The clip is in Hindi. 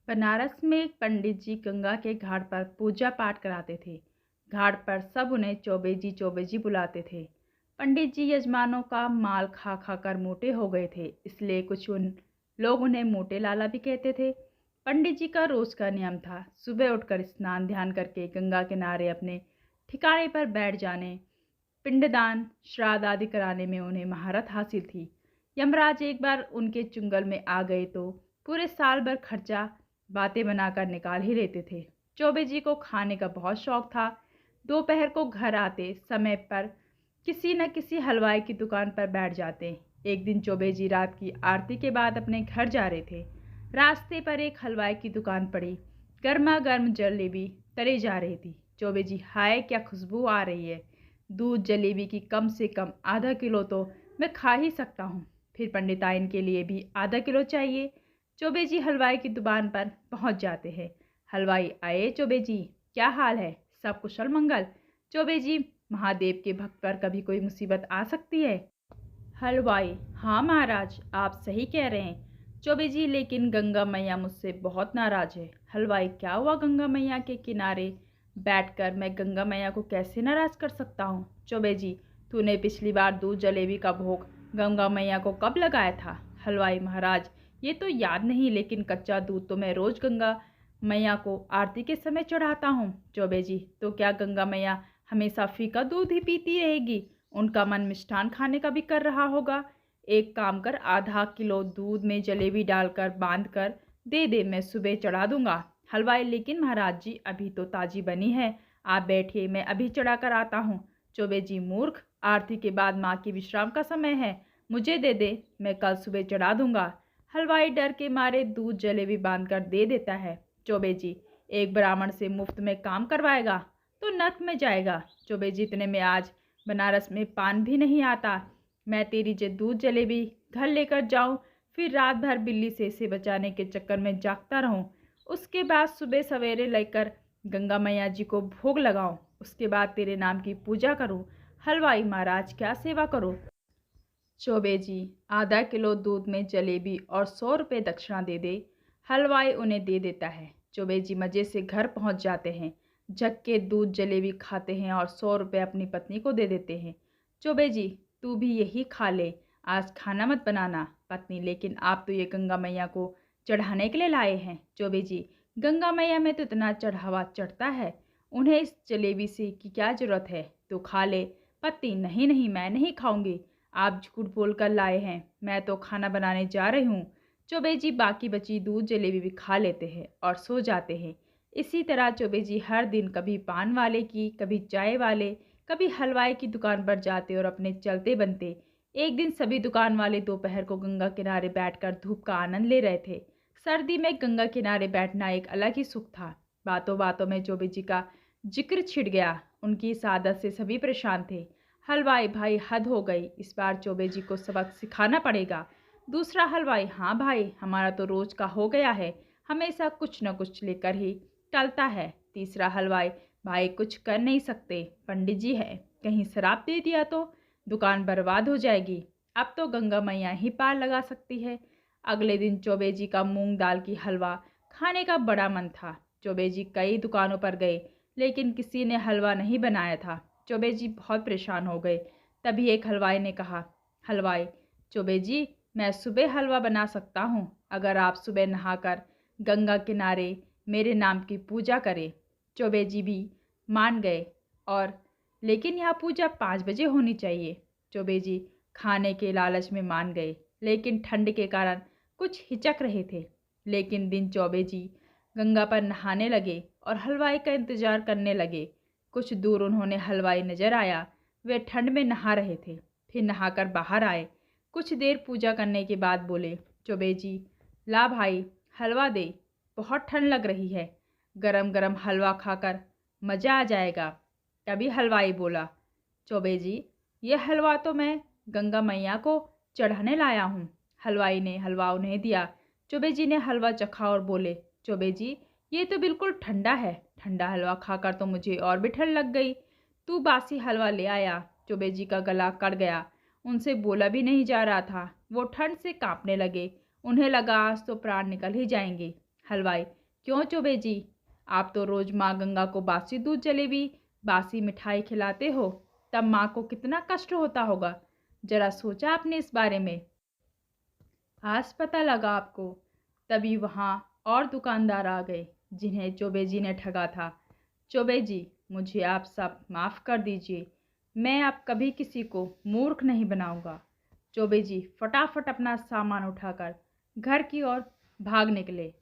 बनारस में एक पंडित जी गंगा के घाट पर पूजा पाठ कराते थे। घाट पर सब उन्हें चौबे जी बुलाते थे। पंडित जी यजमानों का माल खा खा कर मोटे हो गए थे, इसलिए कुछ उन लोग उन्हें मोटे लाला भी कहते थे। पंडित जी का रोज का नियम था, सुबह उठकर स्नान ध्यान करके गंगा किनारे अपने ठिकाने पर बैठ जाने। पिंडदान श्राद्ध आदि कराने में उन्हें महारत हासिल थी। यमराज एक बार उनके चुंगल में आ गए तो पूरे साल भर खर्चा बातें बनाकर निकाल ही लेते थे। चौबे जी को खाने का बहुत शौक था। दोपहर को घर आते समय पर किसी न किसी हलवाई की दुकान पर बैठ जाते। एक दिन चौबे जी रात की आरती के बाद अपने घर जा रहे थे। रास्ते पर एक हलवाई की दुकान पड़ी। गर्मा गर्म जलेबी तली जा रही थी। चौबे जी, हाय क्या खुशबू आ रही है। दूध जलेबी की कम से कम आधा किलो तो मैं खा ही सकता हूँ। फिर पंडिताइन के लिए भी आधा किलो चाहिए। चौबे जी हलवाई की दुकान पर पहुँच जाते हैं। हलवाई आए। चौबे जी, क्या हाल है, सब कुशल मंगल। चौबे जी, महादेव के भक्त पर कभी कोई मुसीबत आ सकती है। हलवाई, हाँ महाराज, आप सही कह रहे हैं। चौबे जी, लेकिन गंगा मैया मुझसे बहुत नाराज है। हलवाई, क्या हुआ, गंगा मैया के किनारे बैठकर मैं गंगा मैया को कैसे नाराज कर सकता हूँ। चौबे जी, तूने पिछली बार दूध जलेबी का भोग गंगा मैया को कब लगाया था। हलवाई, महाराज ये तो याद नहीं, लेकिन कच्चा दूध तो मैं रोज गंगा मैया को आरती के समय चढ़ाता हूँ। चौबे जी, तो क्या गंगा मैया हमेशा फीका दूध ही पीती रहेगी। उनका मन मिष्ठान खाने का भी कर रहा होगा। एक काम कर, आधा किलो दूध में जलेबी डालकर बांध कर दे दे, मैं सुबह चढ़ा दूंगा। हलवाई, लेकिन महाराज जी अभी तो ताजी बनी है, आप बैठिए, मैं अभी चढ़ा कर आता हूँ। चौबे जी, मूर्ख, आरती के बाद माँ की विश्राम का समय है, मुझे दे दे, मैं कल सुबह चढ़ा दूंगा। हलवाई डर के मारे दूध जलेबी बांध कर दे देता है। चौबे जी, एक ब्राह्मण से मुफ्त में काम करवाएगा तो नर्क में जाएगा। चौबे जी, इतने में आज बनारस में पान भी नहीं आता। मैं तेरी जो दूध जलेबी घर लेकर जाऊं, फिर रात भर बिल्ली से बचाने के चक्कर में जागता रहूं। उसके बाद सुबह सवेरे लेकर गंगा मैया जी को भोग लगाऊं। उसके बाद तेरे नाम की पूजा करूं। हलवाई, महाराज क्या सेवा करो। चौबे जी, आधा किलो दूध में जलेबी और 100 रुपये दक्षिणा दे दे। हलवाई उन्हें दे देता है। चौबे जी मज़े से घर पहुंच जाते हैं। झक के दूध जलेबी खाते हैं और 100 रुपये अपनी पत्नी को दे देते हैं। चौबे जी, तू भी यही खा ले, आज खाना मत बनाना। पत्नी, लेकिन आप तो ये गंगा मैया को चढ़ाने के लिए लाए हैं। चौबे जी, गंगा मैया में तो इतना चढ़ावा चढ़ता है, उन्हें इस जलेबी से की क्या ज़रूरत है, तो खा ले। पत्नी, नहीं नहीं, मैं नहीं खाऊंगी, आप झूठ बोल कर लाए हैं, मैं तो खाना बनाने जा रही हूँ। चौबे जी बाकी बची दूध जलेबी भी खा लेते हैं और सो जाते हैं। इसी तरह चौबे जी हर दिन कभी पान वाले की, कभी चाय वाले, कभी हलवाई की दुकान पर जाते और अपने चलते बनते। एक दिन सभी दुकान वाले दोपहर को गंगा किनारे बैठकर धूप का आनंद ले रहे थे। सर्दी में गंगा किनारे बैठना एक अलग ही सुख था। बातों बातों में चौबे जी का जिक्र छिड़ गया। उनकी इस आदत से सभी परेशान थे। हलवाई, भाई हद हो गई, इस बार चौबे जी को सबक सिखाना पड़ेगा। दूसरा हलवाई, हाँ भाई, हमारा तो रोज का हो गया है, हमेशा कुछ न कुछ लेकर ही टलता है। तीसरा हलवाई, भाई कुछ कर नहीं सकते, पंडित जी है, कहीं शराब दे दिया तो दुकान बर्बाद हो जाएगी। अब तो गंगा मैया ही पार लगा सकती है। अगले दिन चौबे जी का मूंग दाल की हलवा खाने का बड़ा मन था। चौबे जी कई दुकानों पर गए, लेकिन किसी ने हलवा नहीं बनाया था। चौबे जी बहुत परेशान हो गए। तभी एक हलवाई ने कहा, हलवाई, चौबे जी, मैं सुबह हलवा बना सकता हूँ, अगर आप सुबह नहाकर गंगा किनारे मेरे नाम की पूजा करें। चौबे जी भी मान गए, और लेकिन यह पूजा 5 बजे होनी चाहिए। चौबे जी खाने के लालच में मान गए, लेकिन ठंड के कारण कुछ हिचक रहे थे। लेकिन दिन चौबे जी गंगा पर नहाने लगे और हलवाई का इंतजार करने लगे। कुछ दूर उन्होंने हलवाई नजर आया। वे ठंड में नहा रहे थे, फिर नहाकर बाहर आए। कुछ देर पूजा करने के बाद बोले, चौबे जी, ला भाई हलवा दे, बहुत ठंड लग रही है, गरम गरम हलवा खाकर मज़ा आ जाएगा। तभी हलवाई बोला, चौबे जी, यह हलवा तो मैं गंगा मैया को चढ़ाने लाया हूँ। हलवाई ने हलवा उन्हें दिया। चौबे जी ने हलवा चखा और बोले, चौबे जी, ये तो बिल्कुल ठंडा है, ठंडा हलवा खाकर तो मुझे और भी ठंड लग गई। तू बासी हलवा ले आया। चौबे जी का गला कट गया, उनसे बोला भी नहीं जा रहा था। वो ठंड से कांपने लगे, उन्हें लगा आज तो प्राण निकल ही जाएंगे। हलवाई: क्यों चौबे जी, आप तो रोज माँ गंगा को बासी दूध जलेबी बासी मिठाई खिलाते हो, तब माँ को कितना कष्ट होता होगा। जरा सोचा आपने इस बारे में? आज पता लगा आपको। तभी वहाँ और दुकानदार आ गए जिन्हें चौबे जी ने ठगा था। चौबे जी, मुझे आप सब माफ़ कर दीजिए। मैं अब कभी किसी को मूर्ख नहीं बनाऊंगा। चौबे जी फटाफट अपना सामान उठाकर घर की ओर भाग निकले।